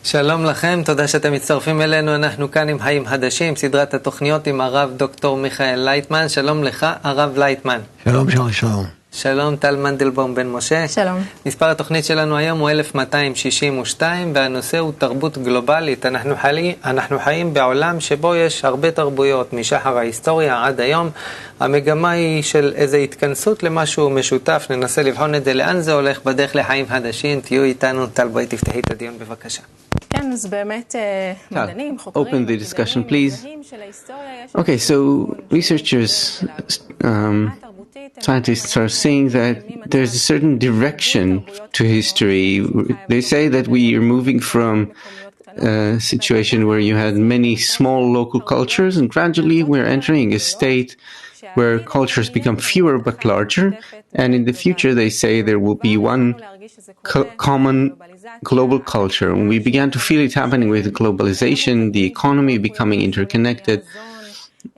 שלום לכם, תודה שאתם מצטרפים אלינו. אנחנו כאן עם חיים חדשים, סדרת התוכניות עם הרב דוקטור מיכאל לייטמן. שלום לך, הרב לייטמן. שלום, שלום, שלום. שלום, טל מנדלבום בן משה. שלום. מספר התוכנית שלנו היום הוא 1262, והנושא הוא תרבות גלובלית. אנחנו חיים בעולם שבו יש הרבה תרבויות, משחר ההיסטוריה עד היום. המגמה היא של איזו התכנסות למשהו משותף. ננסה לבחון את זה, לאן זה הולך בדרך לחיים חדשים. תהיו איתנו. טל, בואי תפתחי את הדיון בבקשה. כן, אז באמת מדענים, חוקרים, open the discussion, please. Okay, so researchers, scientists are saying that there's a certain direction to history. They say that we are moving from a situation where you had many small local cultures, and gradually we're entering a state where cultures become fewer but larger, and in the future they say there will be one common global culture. And we began to feel it happening with globalization, the economy becoming interconnected,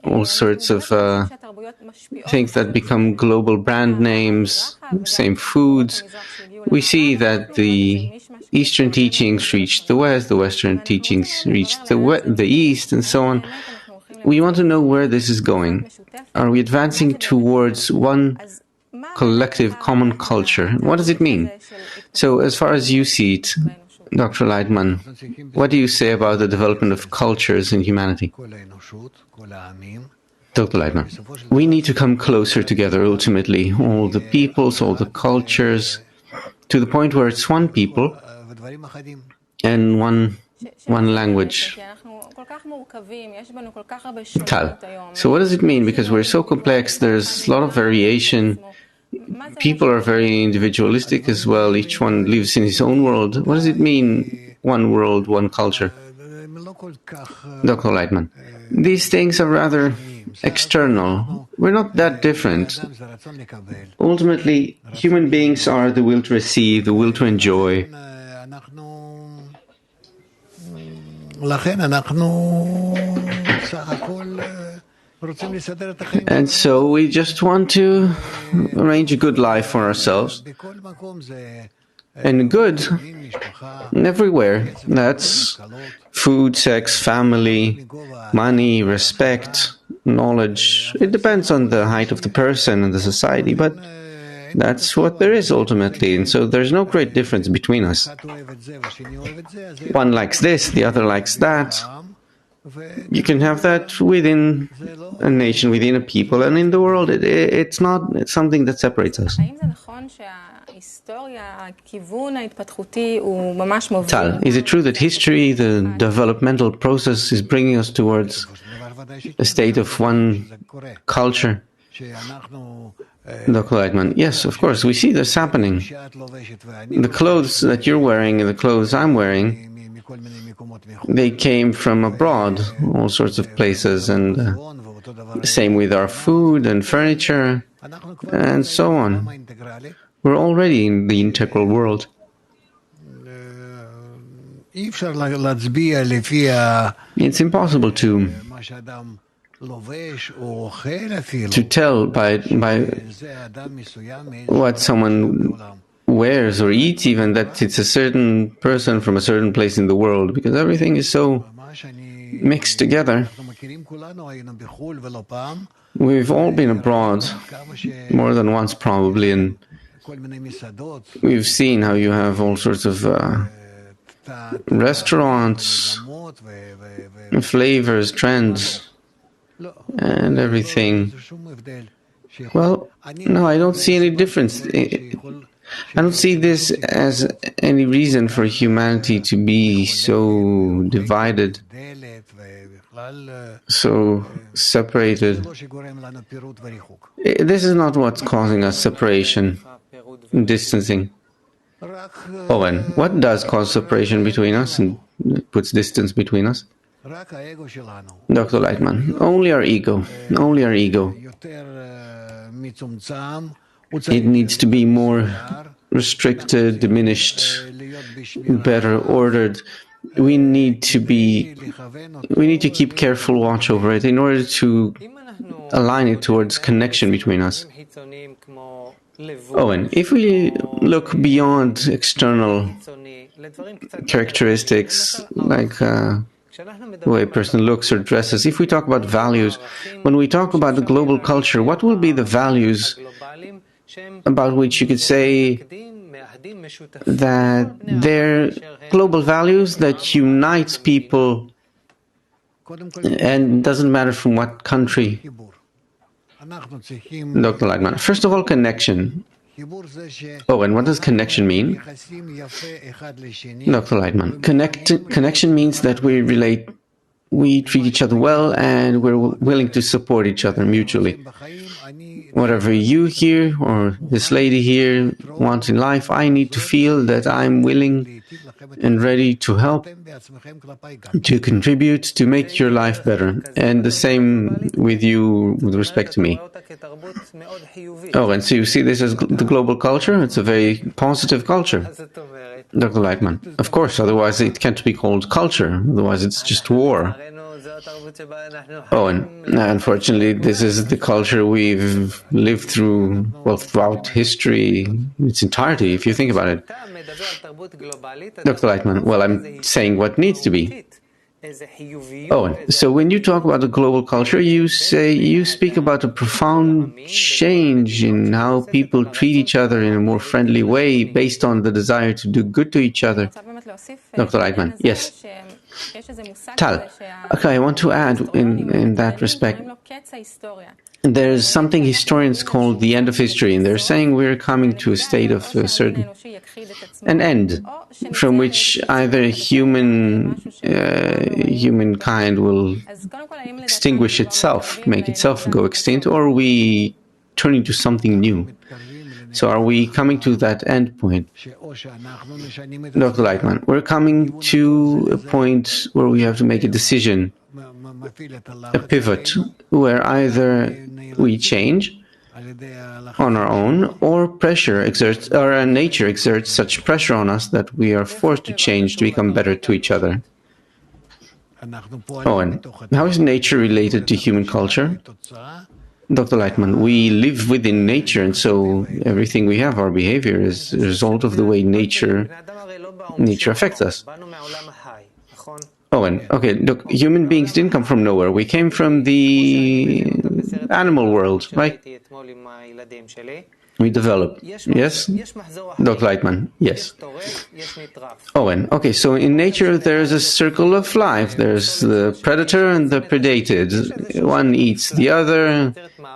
all sorts of things that become global brand names, same foods. We see that the Eastern teachings reached the West, the Western teachings reached the East, and so on. We want to know where this is going. Are we advancing towards one collective common culture? What does it mean? So as far as you see it, Dr. Laitman, what do you say about the development of cultures in humanity? Dr. Laitman, we need to come closer together ultimately, all the peoples, all the cultures, to the point where it's one people and one language. Tal. So what does it mean? Because we're so complex, there's a lot of variation. People are very individualistic as well. Each one lives in his own world. What does it mean, one world, one culture? Dr. Laitman, these things are rather external. We're not that different. Ultimately, human beings are the will to receive, the will to enjoy. And so we just want to arrange a good life for ourselves. And good everywhere. That's food, sex, family, money, respect, knowledge. It depends on the height of the person and the society, but that's what there is ultimately. And so there's no great difference between us. One likes this, the other likes that. You can have that within a nation, within a people, and in the world. It's not something that separates us. Tal, is it true that history, the developmental process, is bringing us towards a state of one culture? Dr. Laitman, yes, of course, we see this happening. The clothes that you're wearing and the clothes I'm wearing, they came from abroad, all sorts of places, and same with our food and furniture, and so on. We're already in the integral world. It's impossible to tell by what someone wears or eats even that it's a certain person from a certain place in the world, because everything is so mixed together. We've all been abroad more than once probably, and we've seen how you have all sorts of restaurants, flavors, trends, and everything. Well, no, I don't see any difference. I don't see this as any reason for humanity to be so divided, so separated. This is not what's causing us separation and distancing. Owen, what does cause separation between us and puts distance between us? Dr. Laitman, only our ego. Only our ego. It needs to be more restricted, diminished, better ordered. We need to keep careful watch over it in order to align it towards connection between us. Owen, if we look beyond external characteristics like the way a person looks or dresses. If we talk about values, when we talk about the global culture, what will be the values about which you could say that they're global values that unite people and doesn't matter from what country? Dr. Laitman, first of all, connection. Oh, and what does connection mean? Dr. Laitman, connection means that we relate, we treat each other well, and we're willing to support each other mutually. Whatever you here or this lady here wants in life, I need to feel that I'm willing and ready to help, to contribute, to make your life better. And the same with you with respect to me. Oh, and so you see this as the global culture? It's a very positive culture. Dr. Laitman, of course, otherwise it can't be called culture, otherwise it's just war. Oh, and unfortunately, this is the culture we've lived through, well, throughout history, in its entirety, if you think about it. Dr. Laitman, well, I'm saying what needs to be. Oh, and so when you talk about the global culture, you speak about a profound change in how people treat each other in a more friendly way based on the desire to do good to each other. Dr. Laitman, yes. Tal, okay, I want to add in that respect, there's something historians call the end of history, and they're saying we're coming to a state of an end, from which either humankind will extinguish itself, make itself go extinct, or we turn into something new. So are we coming to that end point? Dr. Laitman, we're coming to a point where we have to make a decision, a pivot, where either we change on our own, or our nature exerts such pressure on us that we are forced to change to become better to each other. Oh, and how is nature related to human culture? Dr. Laitman, we live within nature, and so everything we have, our behavior, is a result of the way nature affects us. Oh, and okay, look, human beings didn't come from nowhere. We came from the animal world, right? We developed. Yes? Dr. Laitman, yes. Oh, and okay, so in nature there's a circle of life. There's the predator and the predated. One eats the other,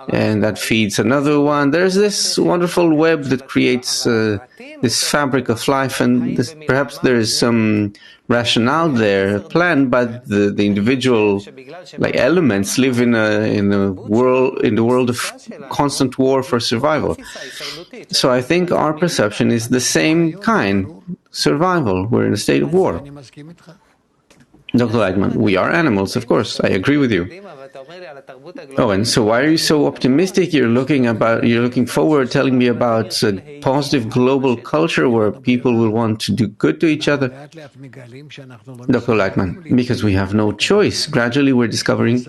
and that feeds another one. There's this wonderful web that creates this fabric of life, and perhaps there is some rationale there, planned, but the individual elements live in the world of constant war for survival. So I think our perception is the same kind, survival. We're in a state of war. Dr. Laitman, we are animals, of course. I agree with you. Oh, and so why are you so optimistic? You're looking forward, telling me about a positive global culture where people will want to do good to each other. Dr. Laitman, because we have no choice. Gradually we're discovering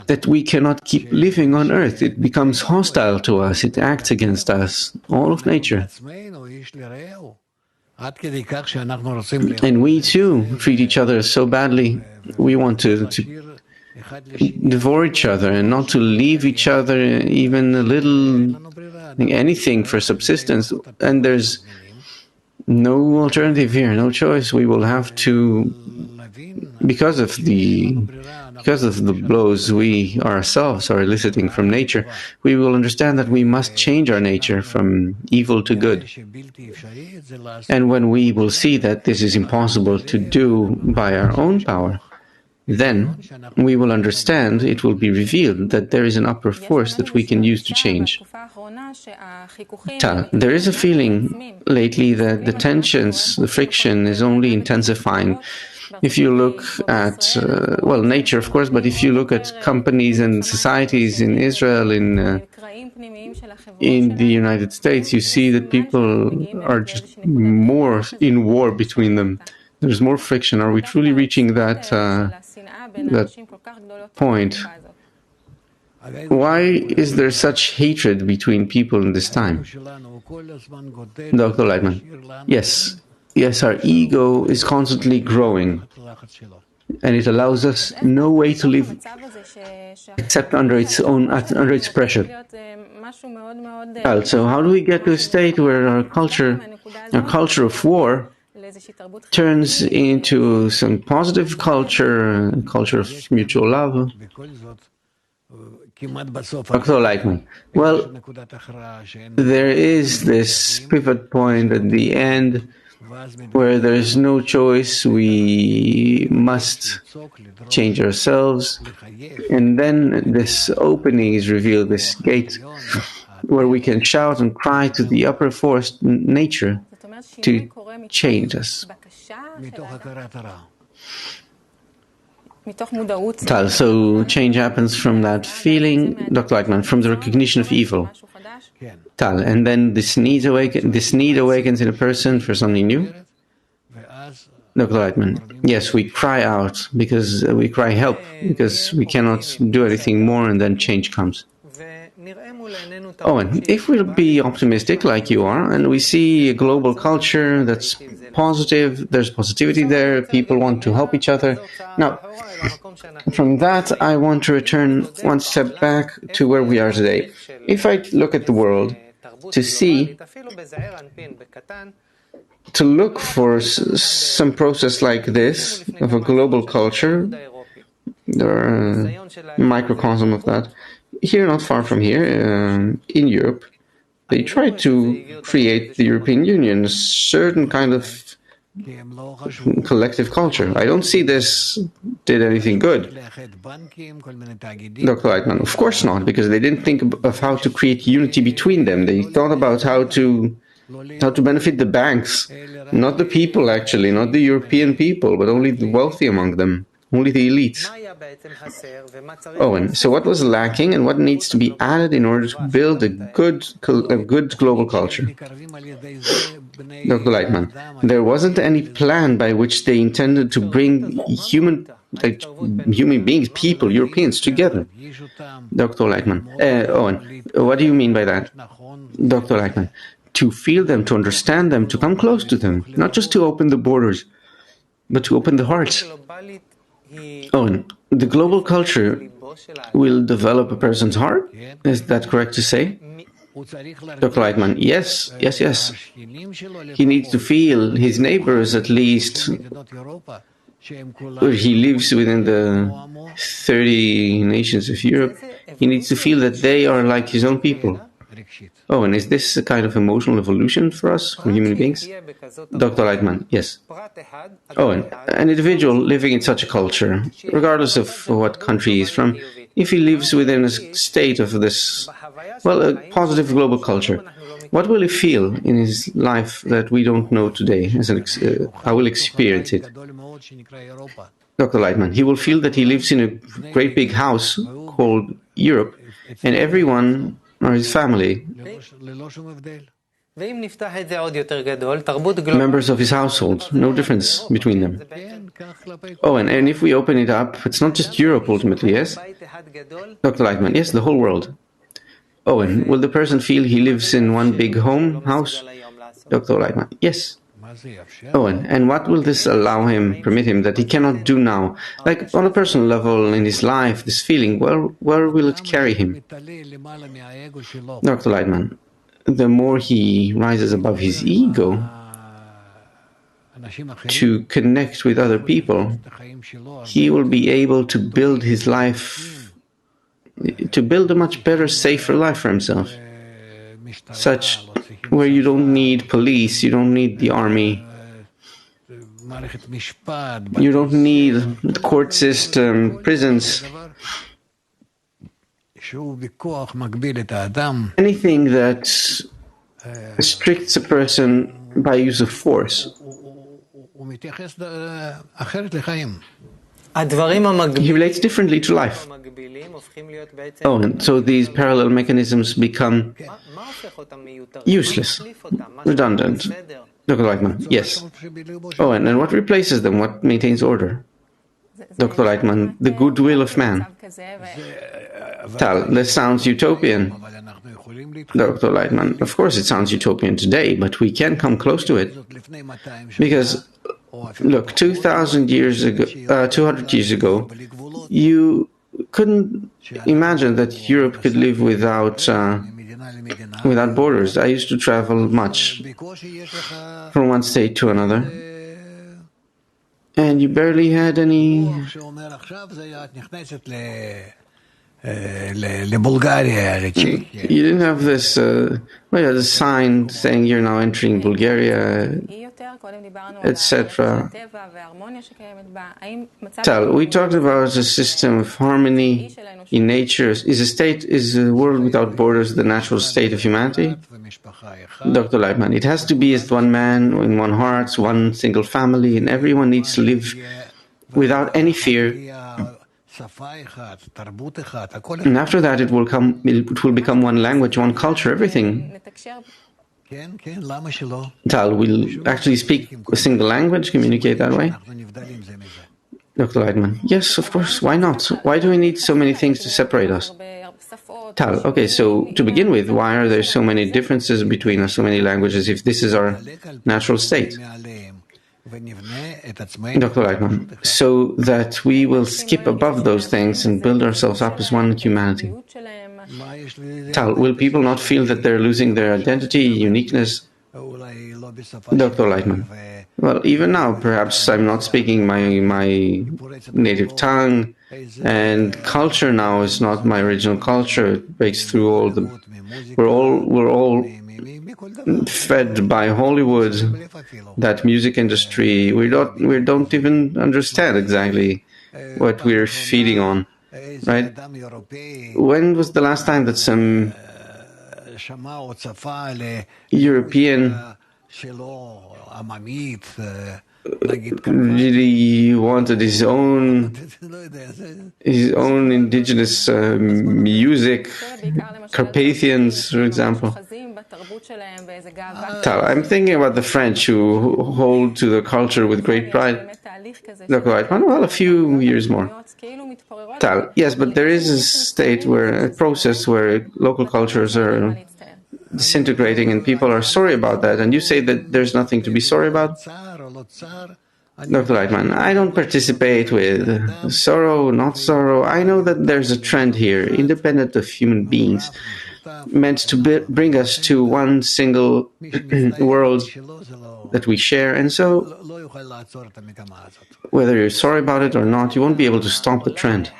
that we cannot keep living on Earth. It becomes hostile to us. It acts against us. All of nature. And we too treat each other so badly. We want to devour each other and not to leave each other even a little, anything for subsistence. And there's no alternative here, no choice. We will have to, because of the blows we ourselves are eliciting from nature, we will understand that we must change our nature from evil to good. And when we will see that this is impossible to do by our own power, then we will understand, it will be revealed, that there is an upper force that we can use to change. There is a feeling lately that the tensions, the friction is only intensifying. If you look at, nature, of course, but if you look at companies and societies in Israel, in the United States, you see that people are just more in war between them. There's more friction. Are we truly reaching that point? Why is there such hatred between people in this time? Dr. Laitman, yes. Yes, our ego is constantly growing, and it allows us no way to live except under its pressure. So how do we get to a state where our culture of war, turns into some positive culture, a culture of mutual love? Dr. Laitman. Well, there is this pivot point at the end where there is no choice. We must change ourselves. And then this opening is revealed, this gate, where we can shout and cry to the upper force nature to change us. Tal, so change happens from that feeling, Dr. Laitman, from the recognition of evil. Tal, and then this need awakens in a person for something new. Dr. Laitman, yes, we cry out because we cry help because we cannot do anything more, and then change comes. Owen, if we'll be optimistic like you are, and we see a global culture that's positive, there's positivity there, people want to help each other. Now, from that, I want to return one step back to where we are today. If I look at the world to see, to look for some process like this of a global culture, there are a microcosm of that. Here, not far from here, in Europe, they tried to create the European Union, a certain kind of collective culture. I don't see this did anything good. Dr. Laitman, of course not, because they didn't think of how to create unity between them. They thought about how to benefit the banks, not the people actually, not the European people, but only the wealthy among them. Only the elites. Owen, so what was lacking and what needs to be added in order to build a good global culture? Dr. Laitman, there wasn't any plan by which they intended to bring human beings, people, Europeans together. Dr. Laitman, Owen, what do you mean by that? Dr. Laitman, to feel them, to understand them, to come close to them, not just to open the borders, but to open the hearts. Owen, the global culture will develop a person's heart? Is that correct to say? Dr. Laitman, yes. He needs to feel his neighbors, at least. He lives within the 30 nations of Europe. He needs to feel that they are like his own people. Oh, and is this a kind of emotional evolution for us, for human beings? Dr. Laitman, yes. Oh, and an individual living in such a culture, regardless of what country he's from, if he lives within a state of this, a positive global culture, what will he feel in his life that we don't know today? I will experience it. Dr. Laitman, he will feel that he lives in a great big house called Europe, and everyone or his family, members of his household, no difference between them. Oh, and if we open it up, it's not just Europe ultimately, yes? Dr. Laitman, yes, the whole world. Oh, and will the person feel he lives in one big house? Dr. Laitman, yes. Oh, and what will this permit him that he cannot do now? Like on a personal level in his life, this feeling, where will it carry him? Dr. Laitman, the more he rises above his ego to connect with other people, he will be able to build his life, to build a much better, safer life for himself. Such where you don't need police, you don't need the army, you don't need the court system, prisons, anything that restricts a person by use of force. He relates differently to life. Oh, and so these parallel mechanisms become useless, redundant. Dr. Laitman, yes. Oh, and what replaces them? What maintains order? Dr. Laitman, the goodwill of man. Tal, this sounds utopian. Dr. Laitman, of course it sounds utopian today, but we can come close to it. Because, look, 200 years ago, you couldn't imagine that Europe could live without borders. I used to travel much from one state to another. And you barely had any... You didn't have this, you had a sign saying you're now entering Bulgaria, etc. Tal, we talked about a system of harmony in nature. Is a world without borders the natural state of humanity? Dr. Laitman, it has to be as one man, in one heart, one single family, and everyone needs to live without any fear. And after that, it will become one language, one culture, everything. Tal, we'll actually speak a single language, communicate that way? Dr. Laitman, yes, of course, why not? Why do we need so many things to separate us? Tal, okay, so to begin with, why are there so many differences between us, so many languages, if this is our natural state? Dr. Laitman, so that we will skip above those things and build ourselves up as one humanity. Tal, will people not feel that they're losing their identity, uniqueness? Dr. Laitman, well, even now, perhaps I'm not speaking my native tongue, and culture now is not my original culture. It breaks through all the... We're all fed by Hollywood, that music industry. We don't even understand exactly what we're feeding on, right? When was the last time that some European really wanted his own indigenous music, Carpathians, for example? I'm thinking about the French who hold to the culture with great pride. Well, a few years more. Tal, yes, but there is a process where local cultures are disintegrating and people are sorry about that, and you say that there's nothing to be sorry about? Dr. Laitman, I don't participate with sorrow, not sorrow. I know that there's a trend here, independent of human beings, meant to bring us to one single world that we share, and so whether you're sorry about it or not, you won't be able to stop the trend.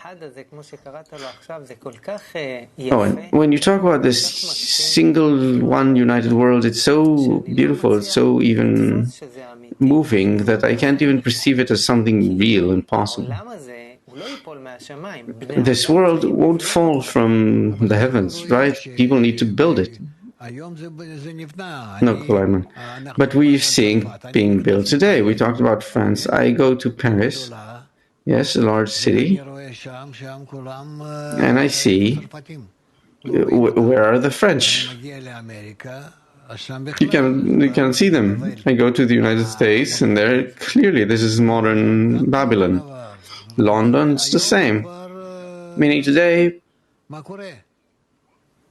Oh, and when you talk about this single, one united world, it's so beautiful, it's so even moving that I can't even perceive it as something real and possible. This world won't fall from the heavens, right? People need to build it. No, Laitman. But we're seeing being built today. We talked about France. I go to Paris, yes, a large city, and I see, where are the French? You can see them. I go to the United States, and there, clearly, this is modern Babylon. London, it's the same. Meaning today,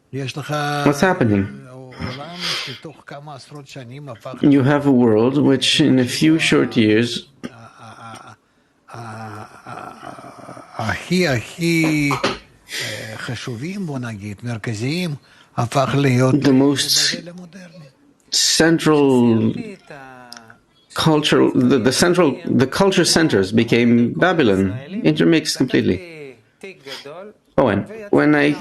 what's happening? You have a world which in a few short years the most central cultural, the culture centers became Babylon, intermixed completely. Oh, and when I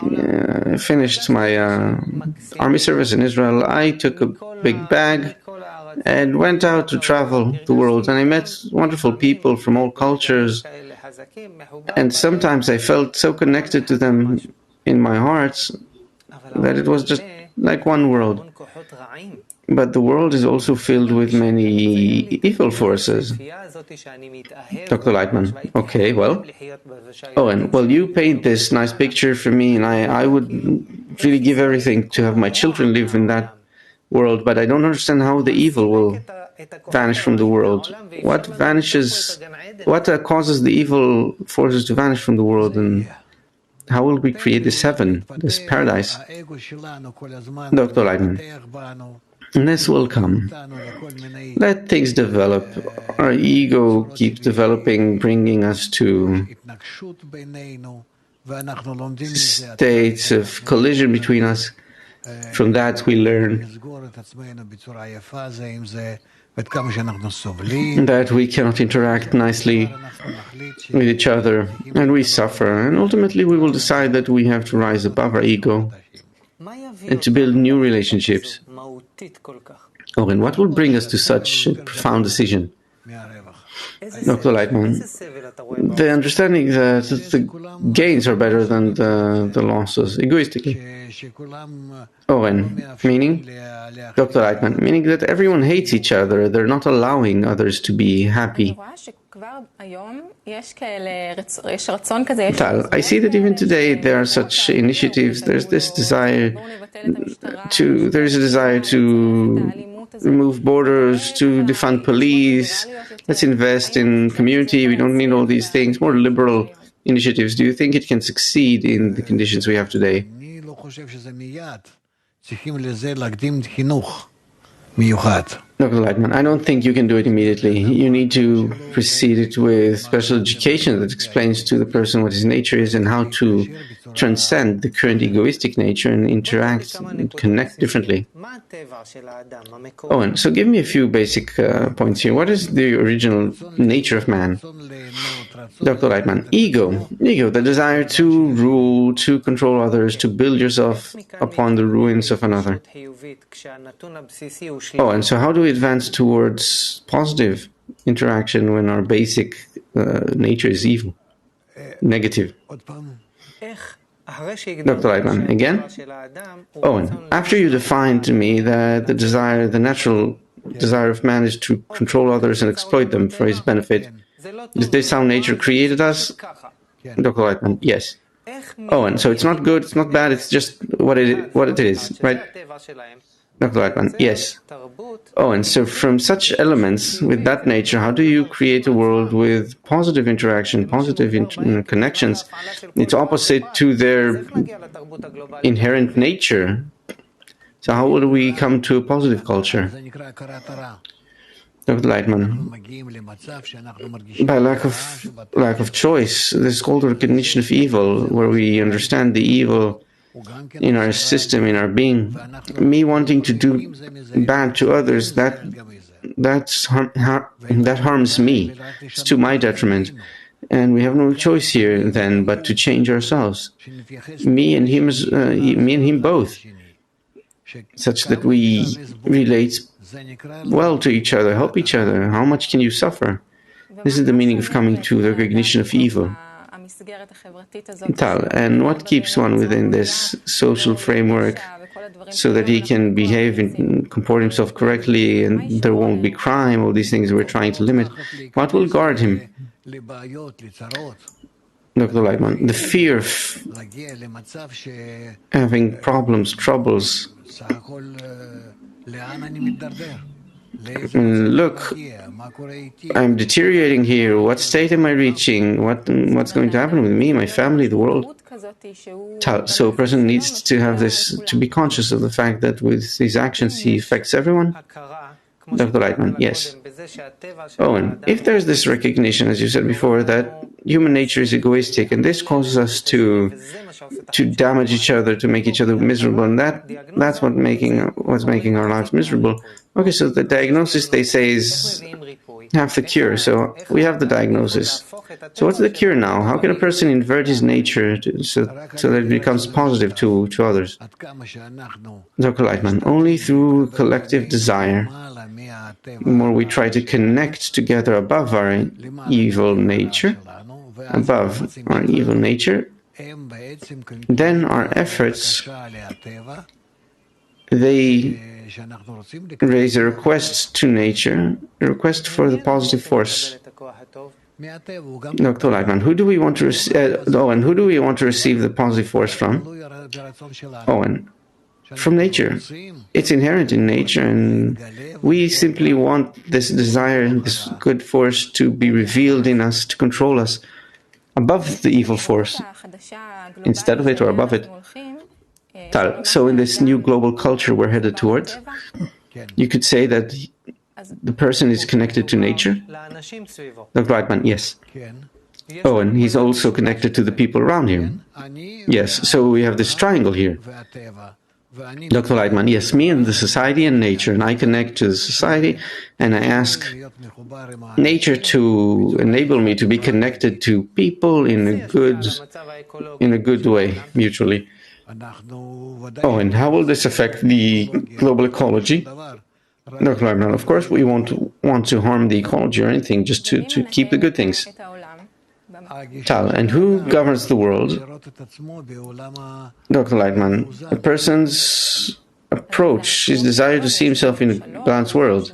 finished my army service in Israel, I took a big bag and went out to travel the world, and I met wonderful people from all cultures, and sometimes I felt so connected to them in my heart that it was just like one world. But the world is also filled with many evil forces. Dr. Laitman, okay, well. Oh, and well, you paint this nice picture for me, and I would really give everything to have my children live in that world, but I don't understand how the evil will vanish from the world? What causes the evil forces to vanish from the world, and how will we create this heaven, this paradise? Dr. Laitman. And this will come. Let things develop. Our ego keeps developing, bringing us to states of collision between us. From that we learn that we cannot interact nicely with each other, and we suffer, and ultimately we will decide that we have to rise above our ego and to build new relationships. Oh, and what will bring us to such a profound decision? Dr. Laitman, the understanding that the gains are better than the losses, egoistically. Owen, meaning? Dr. Laitman, meaning that everyone hates each other, they're not allowing others to be happy. Tal, I see that even today there are such initiatives, there's a desire to remove borders, to defund police, let's invest in community, we don't need all these things, more liberal initiatives. Do you think it can succeed in the conditions we have today? Dr. Laitman, I don't think you can do it immediately. You need to precede it with special education that explains to the person what his nature is and how to transcend the current egoistic nature and interact and connect differently. Owen, so give me a few basic points here. What is the original nature of man? Dr. Laitman, ego, the desire to rule, to control others, to build yourself upon the ruins of another. Oh, and so how do we advance towards positive interaction when our basic nature is evil, negative? Dr. Laitman, again? Owen, after you defined to me that the natural desire of man is to control others and exploit them for his benefit, is this how nature created us? Dr. Laitman, yes. Owen, so it's not good, it's not bad, it's just what it is, right? Dr. Laitman, yes. Oh, and so from such elements, with that nature, how do you create a world with positive interaction, positive connections? It's opposite to their inherent nature. So how will we come to a positive culture? Dr. Laitman, by lack of choice, this is called recognition of evil, where we understand the evil in our system, in our being. Me wanting to do bad to others, that harms me. It's to my detriment. And we have no choice here then but to change ourselves. Me and him both, such that we relate well to each other, help each other. How much can you suffer? This is the meaning of coming to the recognition of evil. Tal, and what keeps one within this social framework so that he can behave and comport himself correctly and there won't be crime, all these things we're trying to limit? What will guard him? Dr. Laitman, the fear of having problems, troubles. Look, I'm deteriorating here. What state am I reaching? What's going to happen with me, my family, the world? So a person needs to have this, to be conscious of the fact that with his actions he affects everyone. Dr. Laitman, yes. Owen, if there's this recognition, as you said before, that human nature is egoistic, and this causes us to damage each other, to make each other miserable, and that's what's making our lives miserable. Okay, so the diagnosis, they say, is half the cure. So we have the diagnosis. So what's the cure now? How can a person invert his nature so that it becomes positive to others? Dr. Laitman, only through collective desire. The more we try to connect together above our evil nature, then our efforts, they raise a request to nature, a request for the positive force. Dr. Laitman, who do we want to receive the positive force from? Owen, from nature. It's inherent in nature, and we simply want this desire, this good force to be revealed in us, to control us above the evil force, instead of it or above it. Tal, so in this new global culture we're headed towards, you could say that the person is connected to nature? Dr. Laitman, yes. Oh, and he's also connected to the people around him. Yes, so we have this triangle here. Dr. Laitman, yes, me and the society and nature, and I connect to the society, and I ask nature to enable me to be connected to people in a good way, mutually. Oh, and how will this affect the global ecology? Dr. Laitman, of course we won't want to harm the ecology or anything, just to keep the good things. Tal, and who governs the world? Dr. Laitman, a person's approach, his desire to see himself in a balanced world.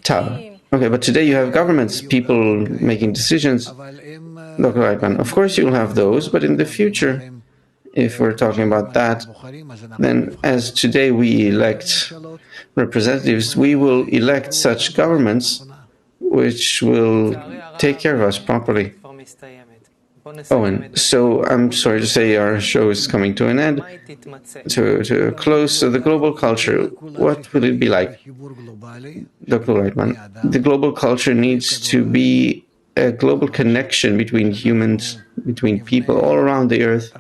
Tal, okay, but today you have governments, people making decisions. Dr. Laitman, of course you'll have those, but in the future, if we're talking about that, then as today we elect representatives, we will elect such governments which will take care of us properly. Oh, and so I'm sorry to say our show is coming to an end, to a close. So the global culture, what will it be like? Dr. Laitman, the global culture needs to be a global connection between humans, between people all around the earth,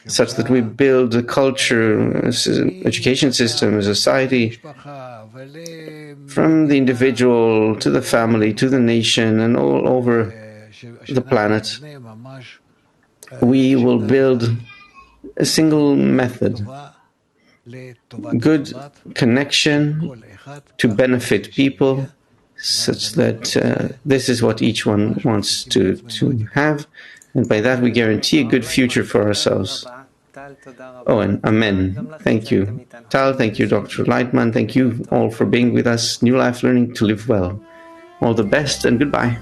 such that we build a culture, education system, a society, from the individual to the family to the nation and all over the planet. We will build a single method, good connection to benefit people, such that this is what each one wants to have, and by that we guarantee a good future for ourselves. Oh, and Amen. Thank you. Tal, thank you, Dr. Laitman. Thank you all for being with us. New Life Learning to Live Well. All the best and goodbye.